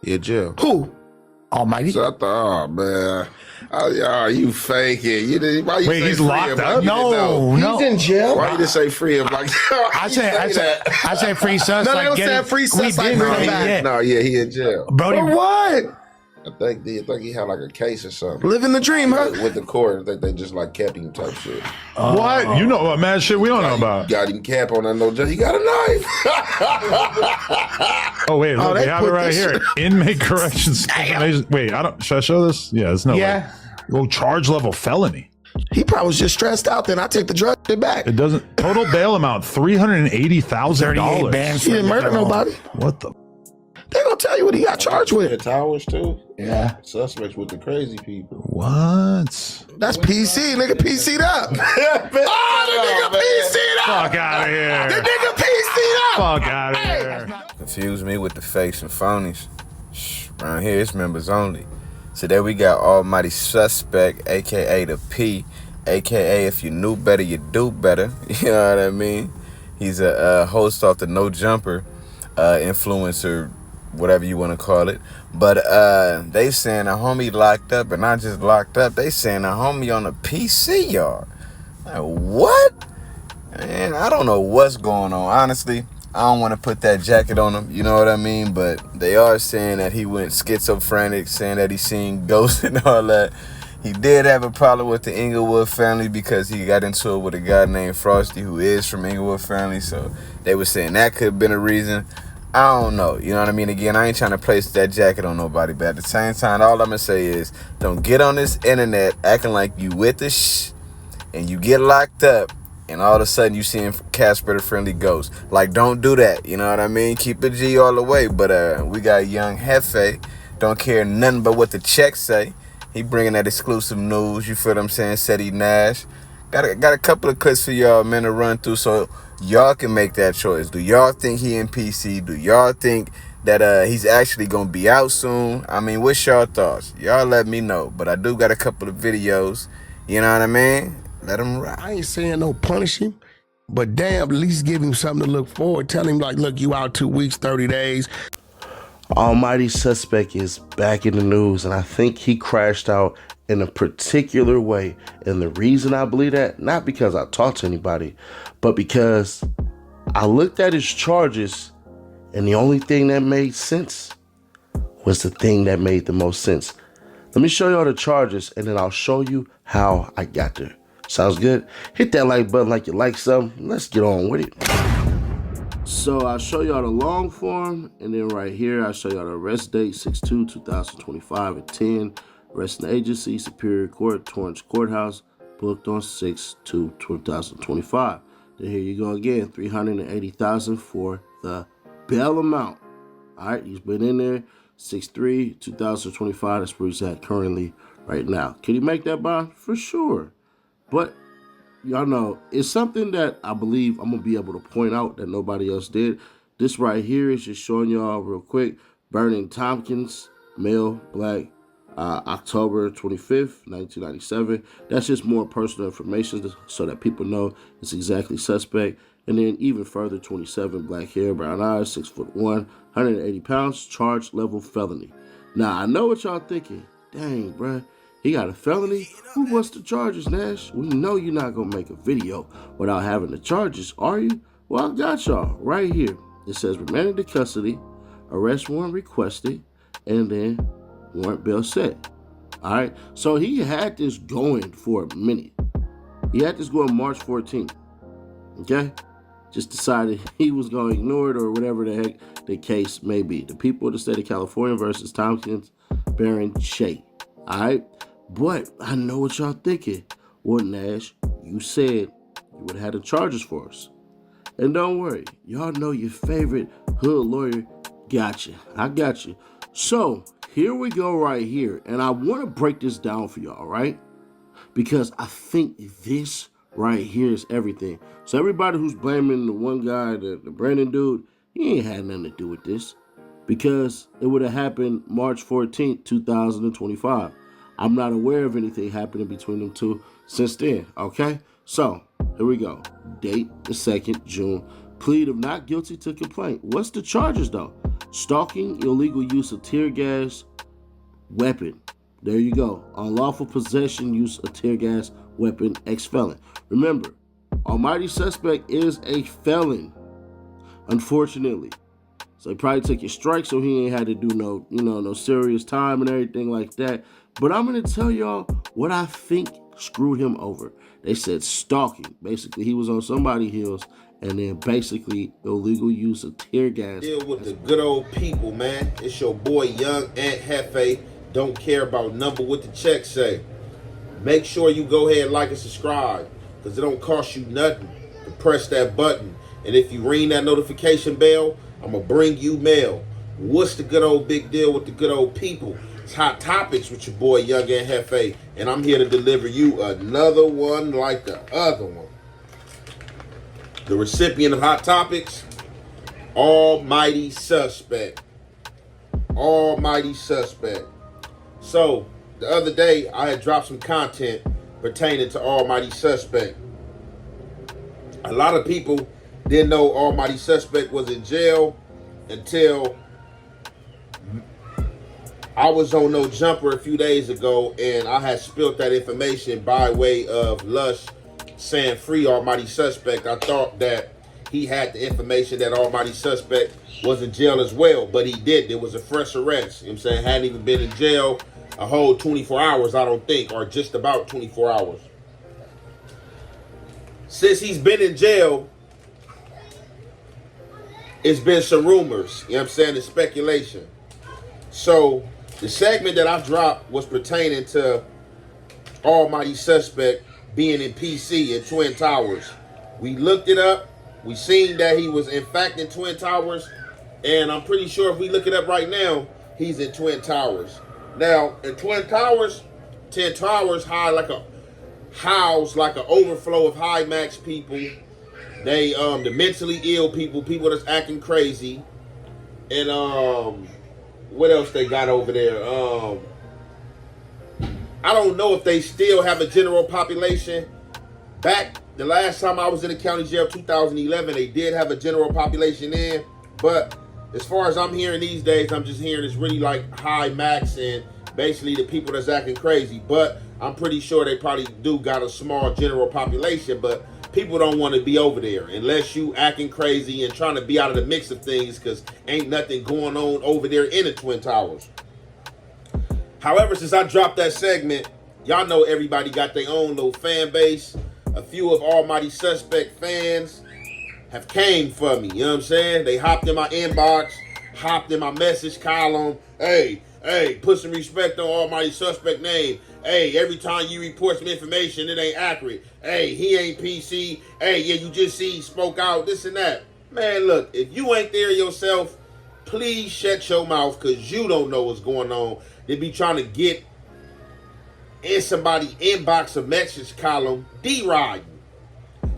He in jail. Who? Almighty. So I thought, oh man, you faking? Why you Wait, say he's free locked him up? like you didn't know? He's in jail. Why you didn't say free him like? I said free sus. No, like they don't getting, say free sus. we Like did bring him say, back. yeah. No, yeah, he in jail. Brody, For what? I think he had like a case or something. Living the dream, huh? With the court, I think they just like kept him type shit. what? You know what mad shit we don't know about. Got him cap on. I know he got a knife. Oh wait, look, they we have it put right this here. Inmate corrections. Wait, should I show this? Yeah, it's no Yeah. way. Oh, charge level felony. He probably was just stressed out. Then I take the drug shit back. It doesn't. Total bail amount $380,000. He didn't murder nobody. What the? They gonna tell you what he got charged The with. towers too. Yeah. Suspects with the crazy people. What? That's PC. Nigga PC'd up. Oh, the nigga PC'd up. Fuck out of here. The nigga PC'd up. Fuck out of here. Confuse me with the fakes and phonies. Shh, around here it's members only. So there we got Almighty Suspect, aka the P, aka if you knew better, you do better. You know what I mean? He's a host off the No Jumper, influencer, whatever you want to call it. But they saying a homie locked up, and not just locked up, they saying a homie on a PC yard. Like, what? Man, I don't know what's going on. Honestly, I don't want to put that jacket on him, you know what I mean? But they are saying that he went schizophrenic, saying that he seen ghosts and all that. He did have a problem with the Inglewood family because he got into it with a guy named Frosty who is from Inglewood family. So they were saying that could have been a reason. I don't know, you know what I mean? Again, I ain't trying to place that jacket on nobody, but at the same time, all I'm going to say is don't get on this internet acting like you with the and you get locked up. And all of a sudden you seeing Casper the Friendly Ghost. Like, don't do that. You know what I mean? Keep it G all the way. But we got Young Hefe. Don't care nothing but what the checks say. He bringing that exclusive news. You feel what I'm saying? Seti Nash. Got a couple of clips for y'all, man, to run through so y'all can make that choice. Do y'all think he in PC? Do y'all think that he's actually going to be out soon? I mean, what's y'all thoughts? Y'all let me know. But I do got a couple of videos. You know what I mean? Let him ride. I ain't saying no punish him, but damn, at least give him something to look forward. Tell him like, look, you out 2 weeks, 30 days. Almighty Suspect is back in the news, and I think he crashed out in a particular way. And the reason I believe that, not because I talked to anybody, but because I looked at his charges, and the only thing that made sense was the thing that made the most sense. Let me show y'all the charges, and then I'll show you how I got there. Sounds good? Hit that like button like you like something. Let's get on with it. So I'll show y'all the long form, and then right here I'll show y'all the arrest date, 6/2/2025 at 10. Arresting agency, Superior Court, Torrance Courthouse, booked on 6/2/2025. Then here you go again, $380,000 for the bail amount. All right, he's been in there 6/3/2025. That's where he's at currently right now. Can he make that bond? For sure. But y'all know, it's something that I believe I'm going to be able to point out that nobody else did. This right here is just showing y'all real quick. Vernon Tompkins, male, black, October 25th, 1997. That's just more personal information so that people know it's exactly suspect. And then even further, 27, black hair, brown eyes, 6'1", 180 pounds, charge level felony. Now, I know what y'all thinking. Dang, bruh. He got a felony? Who wants the charges, Nash? We know you're not going to make a video without having the charges, are you? Well, I got y'all right here. It says remanded to custody, arrest warrant requested, and then warrant bail set. All right? So he had this going for a minute. He had this going March 14th. Okay? Just decided he was going to ignore it or whatever the heck the case may be. The people of the state of California versus Tompkins, Barron, Shea. All right? But I know what y'all thinking. Well, Nash, you said you would have had the charges for us. And don't worry, y'all know your favorite hood lawyer got you. I got you. So here we go right here. And I want to break this down for y'all, right? Because I think this right here is everything. So everybody who's blaming the one guy, the Brandon dude, he ain't had nothing to do with this. Because it would have happened March 14th, 2025. I'm not aware of anything happening between them two since then, okay? So, here we go. Date the 2nd June. Plead of not guilty to complaint. What's the charges, though? Stalking, illegal use of tear gas weapon. There you go. Unlawful possession, use of tear gas weapon, ex-felon. Remember, Almighty Suspect is a felon, unfortunately. So he probably took his strike, so he ain't had to do no serious time and everything like that. But I'm gonna tell y'all what I think screwed him over. They said stalking. Basically, he was on somebody's heels, and then basically illegal use of tear gas. Deal with the good old people, man. It's your boy Young Aunt Hefe. Don't care about number what the check say. Make sure you go ahead and like and subscribe, because it don't cost you nothing to press that button. And if you ring that notification bell, I'm going to bring you mail. What's the good old big deal with the good old people? It's Hot Topics with your boy Young Aunt Hefe, and I'm here to deliver you another one like the other one. The recipient of Hot Topics, Almighty Suspect. Almighty Suspect. So, the other day, I had dropped some content pertaining to Almighty Suspect. A lot of people didn't know Almighty Suspect was in jail until I was on No Jumper a few days ago, and I had spilled that information by way of Lush saying free Almighty Suspect. I thought that he had the information that Almighty Suspect was in jail as well, but he didn't. It was a fresh arrest. You know what I'm saying? Hadn't even been in jail a whole 24 hours, I don't think, or just about 24 hours. Since he's been in jail, it's been some rumors. You know what I'm saying? It's speculation. So the segment that I dropped was pertaining to Almighty Suspect being in PC in Twin Towers. We looked it up. We seen that he was in fact in Twin Towers. And I'm pretty sure if we look it up right now, he's in Twin Towers. Now, in Twin Towers house like an overflow of high max people. They the mentally ill people that's acting crazy. And what else they got over there? I don't know if they still have a general population. Back the last time I was in the county jail, 2011, they did have a general population in, but as far as I'm hearing these days, I'm just hearing it's really like high max and basically the people that's acting crazy. But I'm pretty sure they probably do got a small general population, but people don't want to be over there unless you acting crazy and trying to be out of the mix of things, because ain't nothing going on over there in the Twin Towers. However, since I dropped that segment, y'all know everybody got their own little fan base. A few of Almighty Suspect fans have came for me, you know what I'm saying? They hopped in my inbox, hopped in my message column. Hey, put some respect on Almighty Suspect name. Hey, every time you report some information, it ain't accurate. Hey, he ain't PC. Hey, yeah, you just see he spoke out, this and that. Man, look, if you ain't there yourself, please shut your mouth, because you don't know what's going on. They be trying to get in somebody's inbox or message column, D-Ride.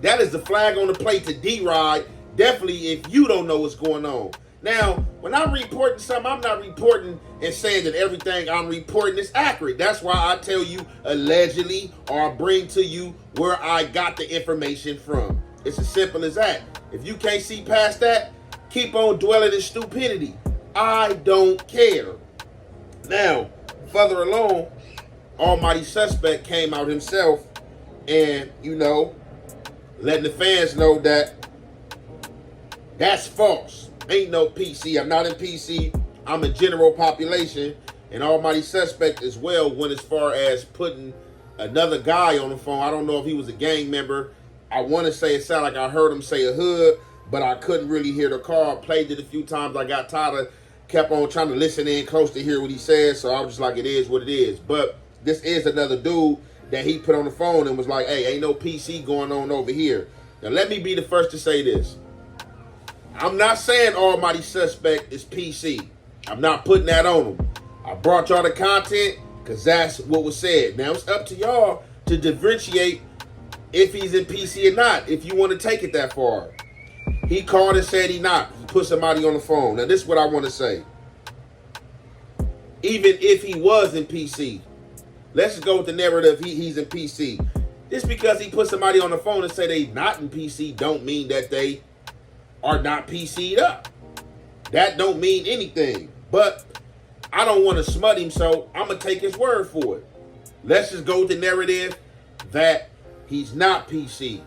That is the flag on the plate to D-Ride, definitely if you don't know what's going on. Now, when I'm reporting something, I'm not reporting and saying that everything I'm reporting is accurate. That's why I tell you allegedly, or I bring to you where I got the information from. It's as simple as that. If you can't see past that, keep on dwelling in stupidity. I don't care. Now, further along, Almighty Suspect came out himself and, letting the fans know that that's false. Ain't no PC. I'm not in PC. I'm in general population. And Almighty Suspect as well went as far as putting another guy on the phone. I don't know if he was a gang member. I want to say it sounded like I heard him say a hood, but I couldn't really hear the call. Played it a few times. I got tired of, kept on trying to listen in close to hear what he said. So I was just like, it is what it is. But this is another dude that he put on the phone and was like, hey, ain't no PC going on over here. Now, let me be the first to say this. I'm not saying Almighty Suspect is PC. I'm not putting that on him. I brought y'all the content because that's what was said. Now, it's up to y'all to differentiate if he's in PC or not, if you want to take it that far. He called and said he not. He put somebody on the phone. Now, this is what I want to say. Even if he was in PC, let's just go with the narrative he's in PC. Just because he put somebody on the phone and say they not in PC don't mean that they are not PC'd up. that don't mean anything. But I don't want to smut him, so I'm going to take his word for it. Let's just go with the narrative that he's not PC.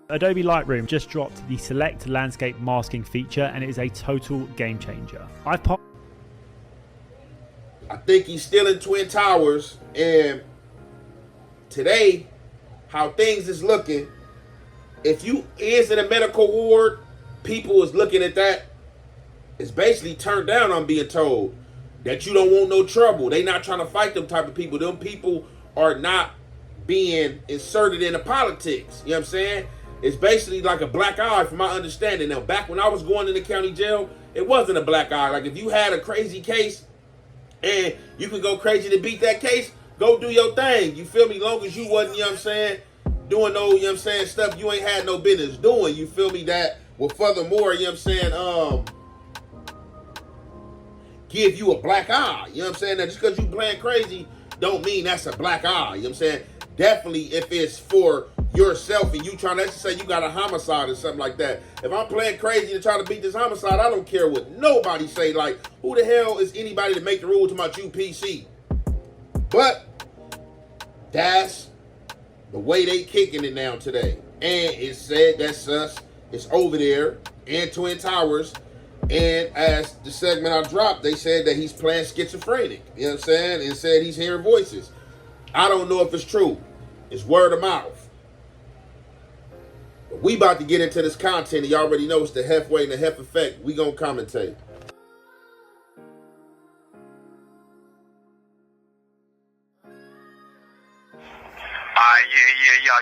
Adobe Lightroom just dropped the Select Landscape Masking feature, and it is a total game changer. I think he's still in Twin Towers, and today, how things is looking, if you is in a medical ward, people is looking at that. It's basically turned down on being told that you don't want no trouble. They not trying to fight them type of people. Them people are not being inserted into politics. You know what I'm saying? It's basically like a black eye from my understanding. Now, back when I was going into county jail, it wasn't a black eye. Like if you had a crazy case and you could go crazy to beat that case, go do your thing. You feel me? Long as you wasn't, you know what I'm saying, doing no, you know what I'm saying, stuff you ain't had no business doing. You feel me? That will furthermore, you know what I'm saying, give you a black eye. You know what I'm saying? That just because you playing crazy don't mean that's a black eye. You know what I'm saying? Definitely if it's for yourself and you trying to, let's just say you got a homicide or something like that. If I'm playing crazy to try to beat this homicide, I don't care what nobody say. Like, who the hell is anybody to make the rule about you PC? But that's the way they kicking it now today. And it said that sus is over there in Twin Towers. And as the segment I dropped, they said that he's playing schizophrenic. You know what I'm saying? And said he's hearing voices. I don't know if it's true. It's word of mouth. But we about to get into this content. And you already know it's the Hef Way and the Hef Effect. We gonna commentate. Yeah.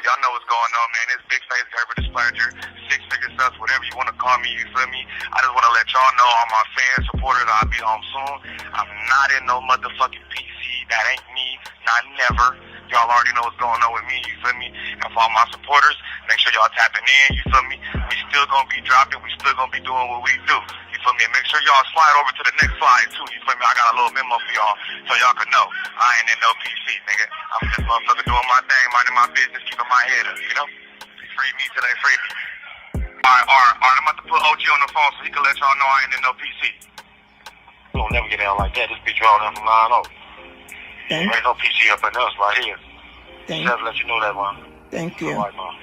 Y'all know what's going on, man. It's Big Face Herbert Splurger, Six Figure Sus, whatever you want to call me, you feel me? I just want to let y'all know, all my fans, supporters, I'll be home soon. I'm not in no motherfucking PC. That ain't me. Not never. Y'all already know what's going on with me, you feel me? And for all my supporters, make sure y'all tapping in, you feel me? We still gonna be dropping. We still gonna be doing what we do. You feel me? And make sure y'all slide over to the next slide, too. You feel me? I got a little memo for y'all so y'all can know. I ain't in no PC, nigga. I'm just motherfucker doing my thing, minding my business, keeping my head up, you know? Free me till they free me. Alright, I'm about to put OG on the phone so he can let y'all know I ain't in no PC. We don't never get down like that. This bitch drawn up from 9-0. There ain't no PC up in us right here. Just let you know that, man. Thank you. All right, man.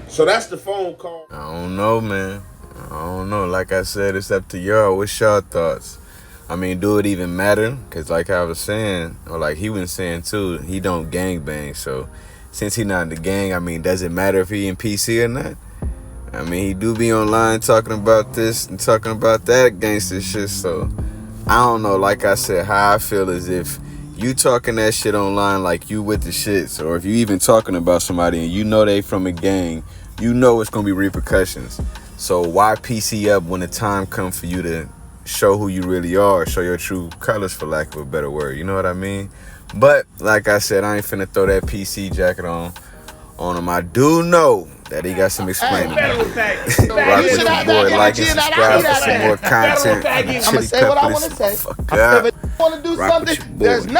So that's the phone call. I don't know, man. I don't know. Like I said, it's up to y'all. What's y'all thoughts? I mean, do it even matter? Because like I was saying, or like he was saying too, he don't gangbang. So since he not in the gang, I mean, does it matter if he in PC or not? I mean, he do be online talking about this and talking about that gangster shit. So I don't know. Like I said, how I feel is if you talking that shit online like you with the shits, or if you even talking about somebody and you know they from a gang, you know it's gonna be repercussions. So why PC up when the time comes for you to show who you really are, show your true colors, for lack of a better word, you know what I mean? But like I said, I ain't finna throw that PC jacket on him. I do know that he got some explaining. Rock with your boy, like and subscribe for some more content. I'm gonna say what I want to say. Fuck If up. I want to do Rock with something, your boy. there's nothing.